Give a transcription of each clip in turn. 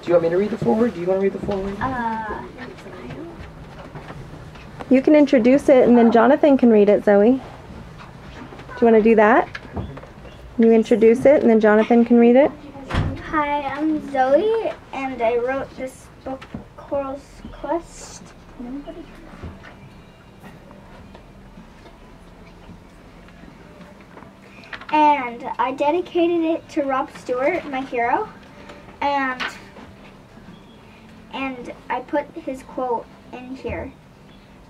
Do you want me to read the foreword? Do you want to read the foreword? You can introduce it and then Jonathan can read it, Zoe. Do you want to do that? You introduce it and then Jonathan can read it? Hi, I'm Zoe and I wrote this book, Coral's Quest. And I dedicated it to Rob Stewart, my hero, and I put his quote in here.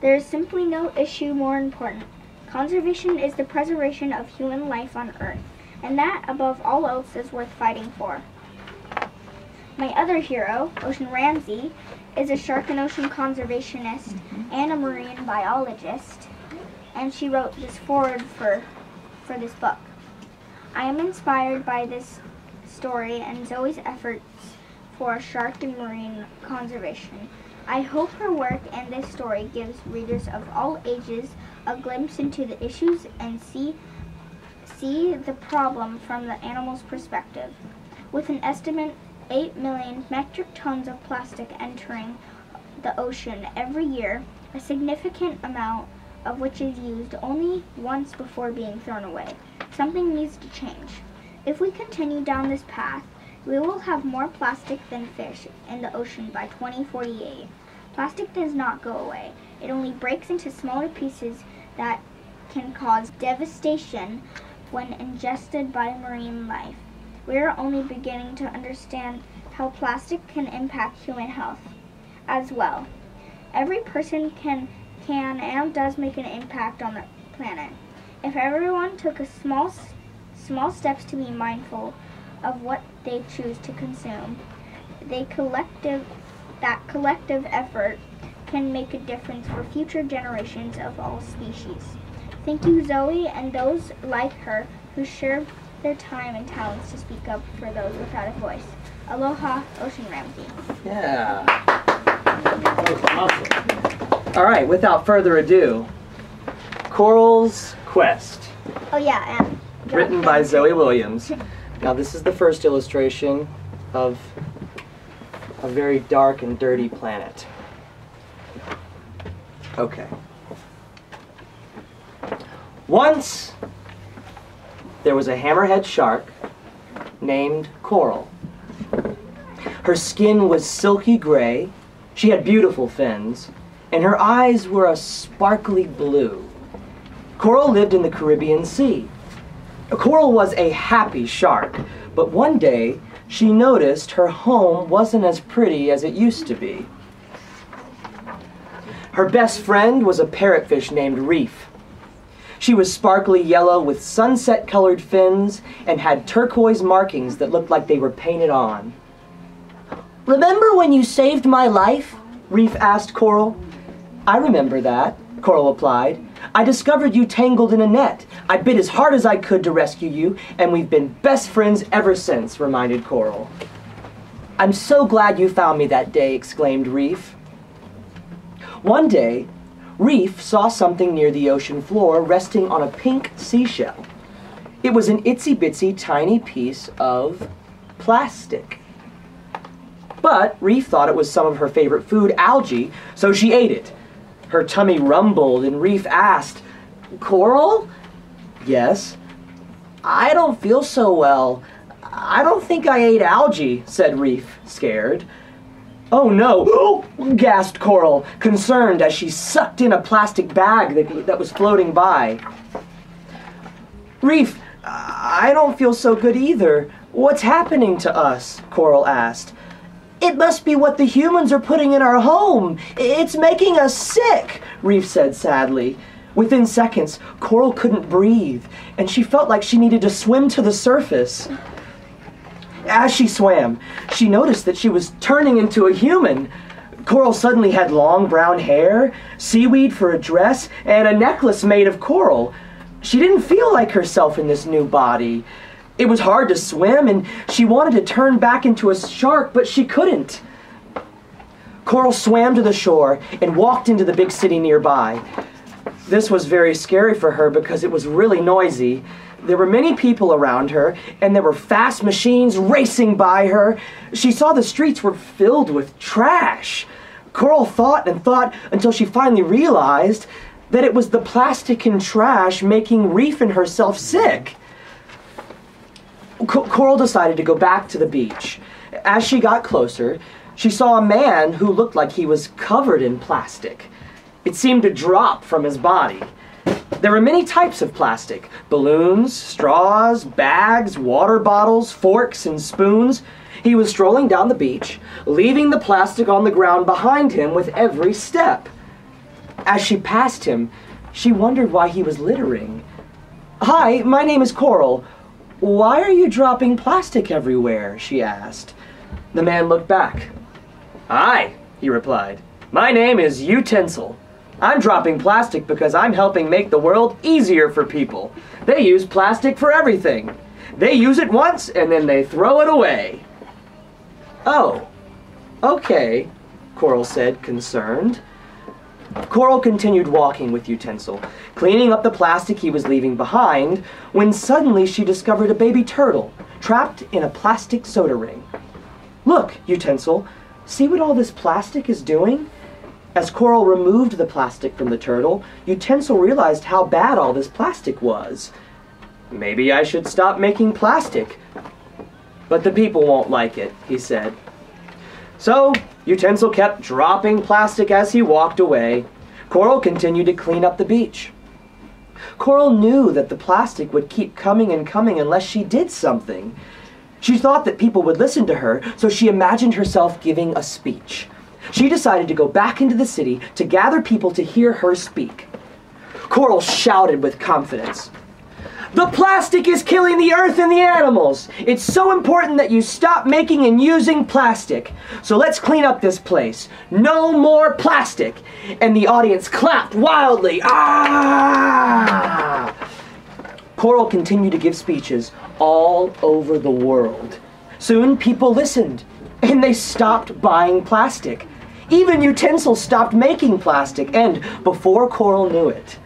There is simply no issue more important. Conservation is the preservation of human life on Earth, and that, above all else, is worth fighting for. My other hero, Ocean Ramsey, is a shark and ocean conservationist and a marine biologist, and she wrote this foreword for this book. I am inspired by this story and Zoe's efforts for shark and marine conservation. I hope her work and this story gives readers of all ages a glimpse into the issues and see the problem from the animal's perspective. With an estimate 8 million metric tons of plastic entering the ocean every year, a significant amount of which is used only once before being thrown away. Something needs to change. If we continue down this path, we will have more plastic than fish in the ocean by 2048. Plastic does not go away. It only breaks into smaller pieces that can cause devastation when ingested by marine life. We are only beginning to understand how plastic can impact human health as well. Every person can and does make an impact on the planet. If everyone took a small steps to be mindful of what they choose to consume, that collective effort can make a difference for future generations of all species. Thank you, Zoe, and those like her who share their time and talents to speak up for those without a voice. Aloha, Ocean Ramsey. Yeah. That was awesome. All right, without further ado, Coral's Quest. Oh yeah, and Written by Zoe Williams. Now this is the first illustration of a very dark and dirty planet. Okay. Once there was a hammerhead shark named Coral. Her skin was silky gray, she had beautiful fins, and her eyes were a sparkly blue. Coral lived in the Caribbean Sea. Coral was a happy shark, but one day she noticed her home wasn't as pretty as it used to be. Her best friend was a parrotfish named Reef. She was sparkly yellow with sunset-colored fins and had turquoise markings that looked like they were painted on. "Remember when you saved my life?" Reef asked Coral. "I remember that," Coral replied. "I discovered you tangled in a net. I bit as hard as I could to rescue you, and we've been best friends ever since," reminded Coral. "I'm so glad you found me that day," exclaimed Reef. One day, Reef saw something near the ocean floor resting on a pink seashell. It was an itsy-bitsy tiny piece of plastic. But Reef thought it was some of her favorite food, algae, so she ate it. Her tummy rumbled and Reef asked, "Coral?" "Yes." "I don't feel so well. I don't think I ate algae," said Reef, scared. "Oh no," gasped Coral, concerned as she sucked in a plastic bag that was floating by. "Reef, I don't feel so good either. What's happening to us?" Coral asked. "It must be what the humans are putting in our home. It's making us sick," Reef said sadly. Within seconds, Coral couldn't breathe, and she felt like she needed to swim to the surface. As she swam, she noticed that she was turning into a human. Coral suddenly had long brown hair, seaweed for a dress, and a necklace made of coral. She didn't feel like herself in this new body. It was hard to swim, and she wanted to turn back into a shark, but she couldn't. Coral swam to the shore and walked into the big city nearby. This was very scary for her because it was really noisy. There were many people around her, and there were fast machines racing by her. She saw the streets were filled with trash. Coral thought and thought until she finally realized that it was the plastic and trash making Reef and herself sick. Coral decided to go back to the beach. As she got closer, she saw a man who looked like he was covered in plastic. It seemed to drop from his body. There were many types of plastic: balloons, straws, bags, water bottles, forks, and spoons. He was strolling down the beach, leaving the plastic on the ground behind him with every step. As she passed him, she wondered why he was littering. "Hi, my name is Coral. Why are you dropping plastic everywhere?" she asked. The man looked back. "Hi," he replied. "My name is Utensil. I'm dropping plastic because I'm helping make the world easier for people. They use plastic for everything. They use it once and then they throw it away." "Oh, okay," Coral said, concerned. Coral continued walking with Utensil, cleaning up the plastic he was leaving behind, when suddenly she discovered a baby turtle trapped in a plastic soda ring. "Look, Utensil, see what all this plastic is doing?" As Coral removed the plastic from the turtle, Utensil realized how bad all this plastic was. "Maybe I should stop making plastic. But the people won't like it," he said. So, Utensil kept dropping plastic as he walked away. Coral continued to clean up the beach. Coral knew that the plastic would keep coming and coming unless she did something. She thought that people would listen to her, so she imagined herself giving a speech. She decided to go back into the city to gather people to hear her speak. Coral shouted with confidence, "The plastic is killing the earth and the animals. It's so important that you stop making and using plastic. So let's clean up this place. No more plastic." And the audience clapped wildly. Ah! Coral continued to give speeches all over the world. Soon people listened, and they stopped buying plastic. Even Utensil stopped making plastic, and before Coral knew it,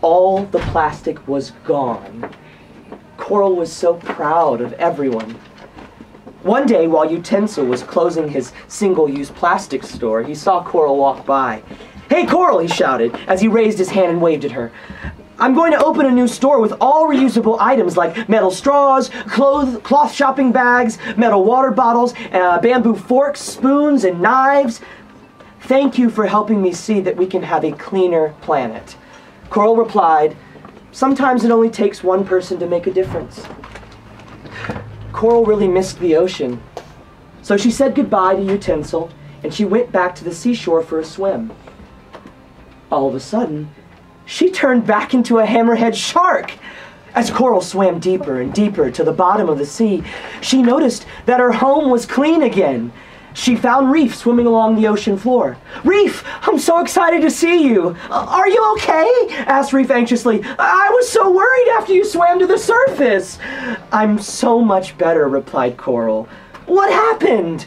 all the plastic was gone. Coral was so proud of everyone. One day, while Utensil was closing his single-use plastic store, he saw Coral walk by. "Hey, Coral," he shouted as he raised his hand and waved at her. "I'm going to open a new store with all reusable items like metal straws, cloth shopping bags, metal water bottles, bamboo forks, spoons, and knives. Thank you for helping me see that we can have a cleaner planet." Coral replied, "Sometimes it only takes one person to make a difference." Coral really missed the ocean. So she said goodbye to Utensil, and she went back to the seashore for a swim. All of a sudden, she turned back into a hammerhead shark. As Coral swam deeper and deeper to the bottom of the sea, she noticed that her home was clean again. She found Reef swimming along the ocean floor. "Reef, I'm so excited to see you. Are you okay?" asked Reef anxiously. "I was so worried after you swam to the surface." "I'm so much better," replied Coral. "What happened?"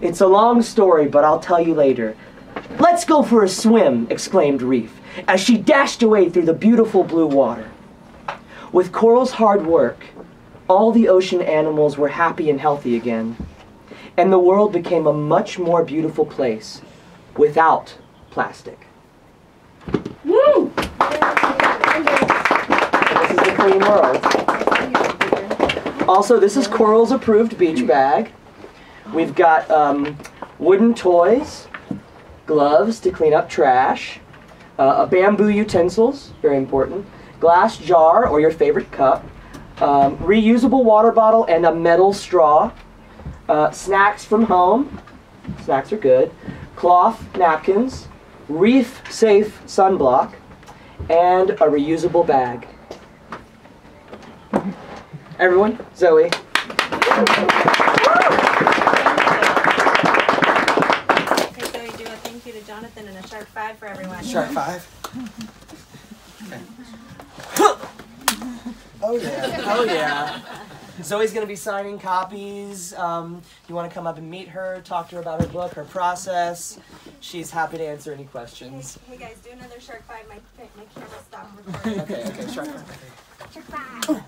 "It's a long story, but I'll tell you later." "Let's go for a swim," exclaimed Reef, as she dashed away through the beautiful blue water. With Coral's hard work, all the ocean animals were happy and healthy again. And the world became a much more beautiful place without plastic. Woo! This is a clean world. Also, this is Coral's approved beach bag. We've got wooden toys, gloves to clean up trash, bamboo utensils, very important, glass jar or your favorite cup, reusable water bottle and a metal straw, snacks from home, snacks are good, cloth napkins, reef-safe sunblock, and a reusable bag. Everyone, Zoe. Okay, Zoe, do a thank you to Jonathan and a shark 5 for everyone. Shark 5. Okay. Oh yeah, oh yeah. Zoe's going to be signing copies. You want to come up and meet her, talk to her about her book, her process. She's happy to answer any questions. Hey guys, do another shark 5. My camera stopped recording. Okay, Shark 5. Shark 5.